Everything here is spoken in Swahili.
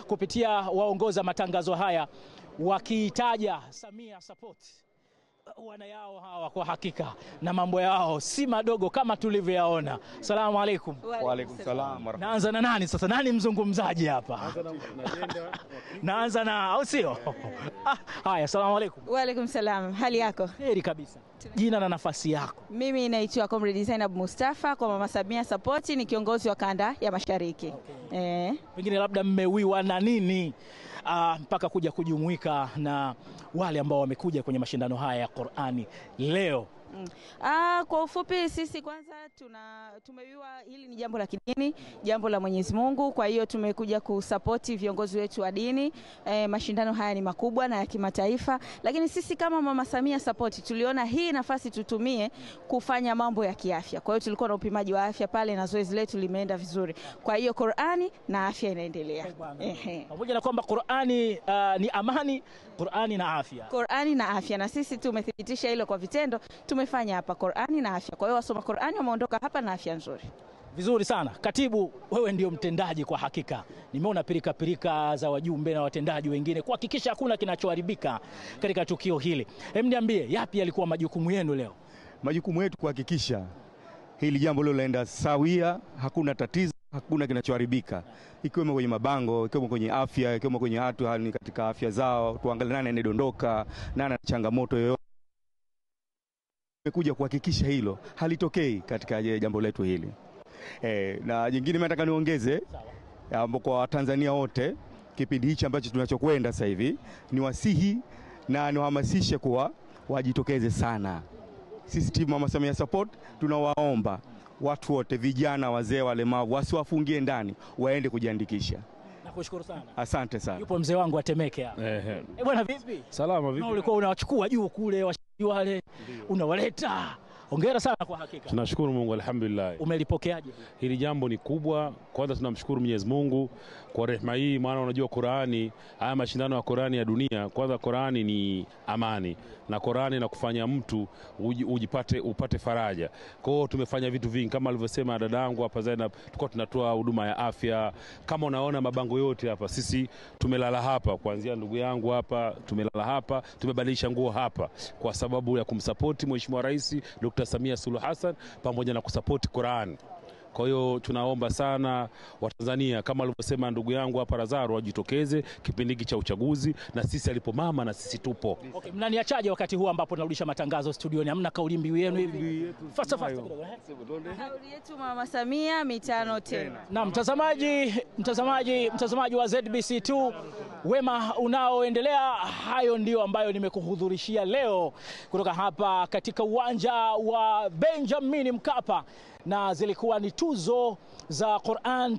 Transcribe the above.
kupitia waongoza matangazo haya wakiitaja Samia Support. Wana yao hawa kwa hakika na mambo yao si madogo kama tulivyoyaona. Asalamu alaykum. Wa alaykum salaam. Naanza na nani sasa? Nani mzungumzaji hapa? Naanza na au sio? Haya, asalamu alaykum. Wa alaykum salaam. Hali yako? Heri kabisa. Jina na nafasi yako? Mimi naitwa Comrade Zainab Mustafa kwa Mama Samia Support, ni kiongozi wa kanda ya Mashariki. Okay. Pengine labda mmewiwa na nini mpaka kuja kujumuika na wale ambao wamekuja kwenye mashindano haya ya Qur'ani leo? Kwa ufupi sisi kwanza tumewiwa, hili ni jambo la kidini, jambo la Mwenyezi Mungu, kwa hiyo tumekuja kusapoti viongozi wetu wa dini. Mashindano haya ni makubwa na ya kimataifa, lakini sisi kama Mama Samia Support tuliona hii nafasi tutumie kufanya mambo ya kiafya. Kwa hiyo tulikuwa na upimaji wa afya pale na zoezi letu limeenda vizuri. Kwa hiyo Qur'ani na afya inaendelea. Pamoja na kwamba Qur'ani ni amani, Qur'ani na afya. Qur'ani na afya, na sisi tumethibitisha hilo kwa vitendo. Tumefanya hapa Qur'ani na afya. Kwa hiyo wasoma Qur'ani wameondoka hapa na afya nzuri. Vizuri sana. Katibu, wewe ndio mtendaji kwa hakika. Nimeona pirika za wajumbe na watendaji wengine kuhakikisha hakuna kinachoharibika katika tukio hili. Niambie, yapi yalikuwa majukumu yenu leo? Majukumu yetu kuhakikisha hili jambo leo laenda sawia, hakuna tatizo, hakuna kinachoharibika. Ikiwemo kwenye mabango, ikiwemo kwenye afya, ikiwemo kwenye watu hali katika afya zao, tuangalie nani anedondoka, nani ana changamoto yoyote. Tumekuja kuhakikisha hilo halitokei katika jambo letu hili. Na jingine mimi nataka niongeze kwa Watanzania wote, kipindi hichi ambacho tunachokwenda sasa hivi, ni wasihi na niwahamasishe kuwa wajitokeze sana. Sisi timu Mama Samia Support tunawaomba watu wote, vijana, wazee, walemavu, wasiwafungie ndani, waende kujiandikisha. Nakushukuru sana. Asante sana. Yupo mzee wangu atemeke hapa. Bwana vipi? Salama vipi? Na ulikuwa unawachukua juu kule wale unawaleta. Hongera sana kwa hakika. Tunashukuru Mungu, alhamdulillah. Umelipokeaje? Hili jambo ni kubwa. Kwanza tunamshukuru Mwenyezi Mungu kwa rehema hii, maana unajua Qur'ani, haya mashindano ya Qur'ani ya dunia, kwanza Qur'ani ni amani na Qur'ani na kufanya mtu upate faraja. Kwa hiyo tumefanya vitu vingi kama alivyosema dadangu hapa Zainab, tulikuwa tunatoa huduma ya afya. Kama unaona mabango yote hapa, sisi tumelala hapa, kuanzia ndugu yangu hapa tumelala hapa, tumebadilisha nguo hapa kwa sababu ya kumsupport Mheshimiwa Rais Dr. Samia Suluhu Hassan pamoja na kusupport Qur'an. Kwa hiyo tunaomba sana Watanzania kama alivyosema ndugu yangu hapa Lazaro, wajitokeze kipindi hiki cha uchaguzi, na sisi alipo mama na sisi tupo. Okay, mnaniachaje wakati huu ambapo tunarudisha matangazo studioni? Hamna kauli mbiu yenu hivi? Fast kidogo. Kauli yetu Mama Samia mitano tena. Na mtazamaji wa ZBC2, wema unaoendelea, hayo ndio ambayo nimekuhudhurishia leo kutoka hapa katika uwanja wa Benjamin Mkapa, na zilikuwa ni tuzo za Qur'an